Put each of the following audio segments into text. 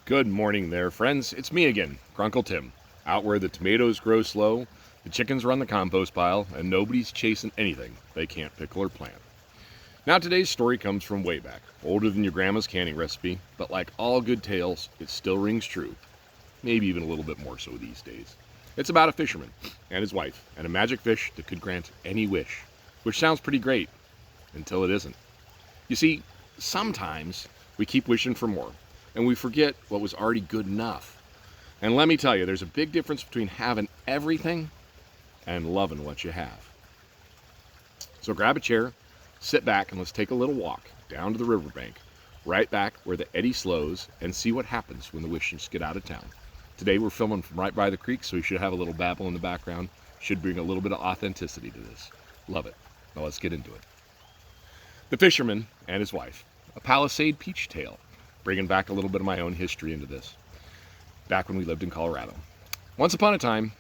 Good morning there, friends. It's me again, Grunkle Tim. Out where the tomatoes grow slow, the chickens run the compost pile, and nobody's chasing anything they can't pickle or plant. Now today's story comes from way back, older than your grandma's canning recipe, but like all good tales, it still rings true. Maybe even a little bit more so these days. It's about a fisherman and his wife, and a magic fish that could grant any wish, which sounds pretty great, until it isn't. You see, sometimes we keep wishing for more, and we forget what was already good enough. And let me tell you, there's a big difference between having everything and loving what you have. So grab a chair, sit back, and let's take a little walk down to the riverbank, right back where the eddy slows, and see what happens when the wishes get out of town. Today we're filming from right by the creek, so we should have a little babble in the background. Should bring a little bit of authenticity to this. Love it. Now let's get into it. The Fisherman and his wife, a Palisade peach tale, bringing back a little bit of my own history into this. Back when we lived in Colorado. Once upon a time,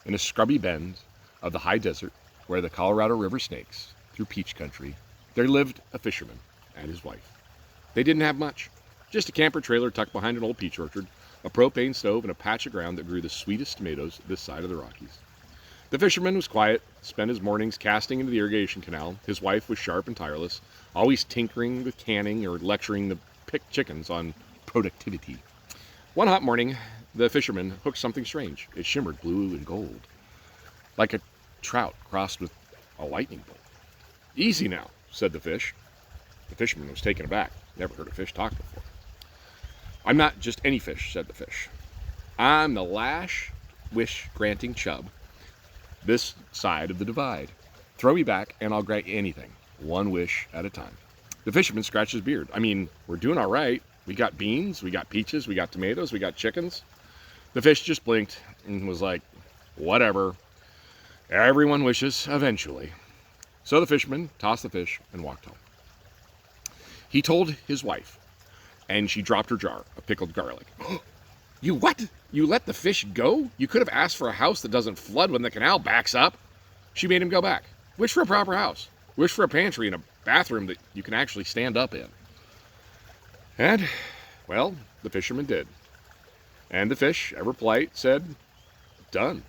in a scrubby bend of the high desert where the Colorado River snakes through peach country, there lived a fisherman and his wife. They didn't have much, just a camper trailer tucked behind an old peach orchard, a propane stove, and a patch of ground that grew the sweetest tomatoes this side of the Rockies. The fisherman was quiet, spent his mornings casting into the irrigation canal. His wife was sharp and tireless, always tinkering with canning or lecturing the picked chickens on productivity. One hot morning, the fisherman hooked something strange. It shimmered blue and gold, like a trout crossed with a lightning bolt. "Easy now," said the fish. The fisherman was taken aback. Never heard a fish talk before. "I'm not just any fish," said the fish. "I'm the last wish-granting chub this side of the divide. Throw me back and I'll grant you anything, one wish at a time." The fisherman scratched his beard. We're doing all right. We got beans, we got peaches, we got tomatoes, we got chickens. The fish just blinked and was like, "Whatever. Everyone wishes eventually." So the fisherman tossed the fish and walked home. He told his wife, and she dropped her jar of pickled garlic. "You what? You let the fish go? You could have asked for a house that doesn't flood when the canal backs up." She made him go back. Wish for a proper house. Wish for a pantry and a bathroom that you can actually stand up in. And, well, the fisherman did. And the fish, ever polite, said, "Done."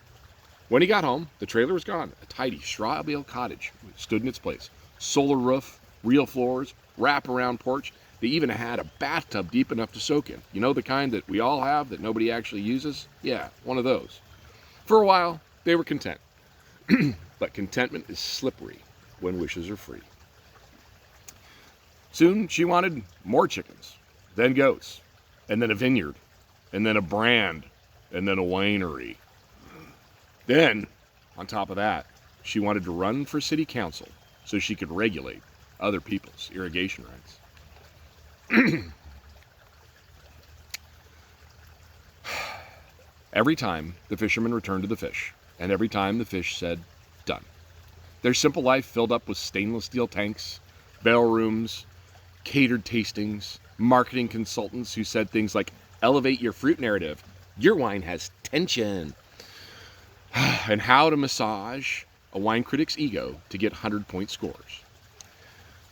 When he got home, the trailer was gone. A tidy straw bale cottage stood in its place. Solar roof, real floors, wrap-around porch. They even had a bathtub deep enough to soak in. You know, the kind that we all have that nobody actually uses? Yeah, one of those. For a while, they were content. But contentment is slippery when wishes are free. Soon she wanted more chickens, then goats, and then a vineyard, and then a brand, and then a winery. Then, on top of that, she wanted to run for city council so she could regulate other people's irrigation rights. Every time the fisherman returned to the fish, and every time the fish said, "Done." Their simple life filled up with stainless steel tanks, barrel rooms, catered tastings, marketing consultants who said things like, "Elevate your fruit narrative. Your wine has tension." And how to massage a wine critic's ego to get 100-point scores.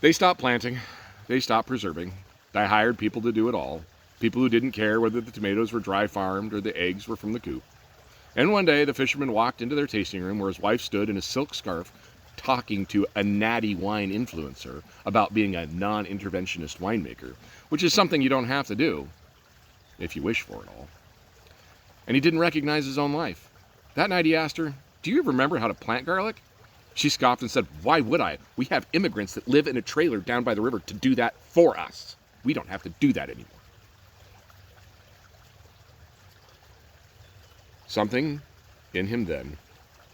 They stopped planting. They stopped preserving. They hired people to do it all. People who didn't care whether the tomatoes were dry farmed or the eggs were from the coop. And one day the fisherman walked into their tasting room where his wife stood in a silk scarf talking to a natty wine influencer about being a non-interventionist winemaker, which is something you don't have to do if you wish for it all. And he didn't recognize his own life. That night he asked her, "Do you remember how to plant garlic?" She scoffed and said, "Why would I? We have immigrants that live in a trailer down by the river to do that for us. We don't have to do that anymore." Something in him then,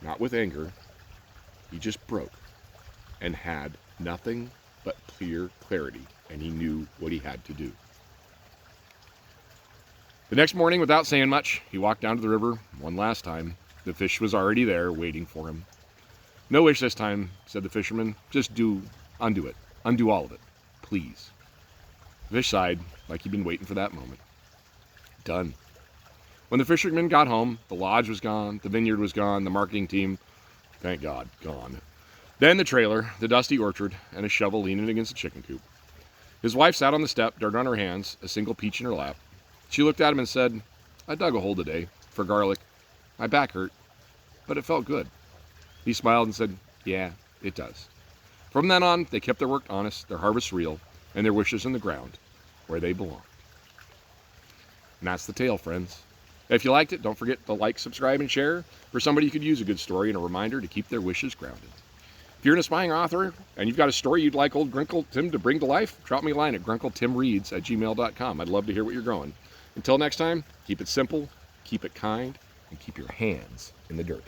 not with anger, he just broke and had nothing but clear clarity, and he knew what he had to do. The next morning, without saying much, he walked down to the river one last time. The fish was already there waiting for him. "No wish this time," said the fisherman. "Just undo it. Undo all of it, please." The fish sighed like he'd been waiting for that moment. Done. When the fisherman got home, the lodge was gone, the vineyard was gone, the marketing team, thank God, gone. Then the trailer, the dusty orchard, and a shovel leaning against the chicken coop. His wife sat on the step, dirt on her hands, a single peach in her lap. She looked at him and said, "I dug a hole today for garlic. My back hurt, but it felt good." He smiled and said, "Yeah, it does." From then on, they kept their work honest, their harvest real, and their wishes in the ground, where they belong. And that's the tale, friends. If you liked it, don't forget to like, subscribe, and share. For somebody who could use a good story and a reminder to keep their wishes grounded. If you're an aspiring author and you've got a story you'd like old Grunkle Tim to bring to life, drop me a line at grunkletimreads@gmail.com. I'd love to hear what you're growing. Until next time, keep it simple, keep it kind, and keep your hands in the dirt.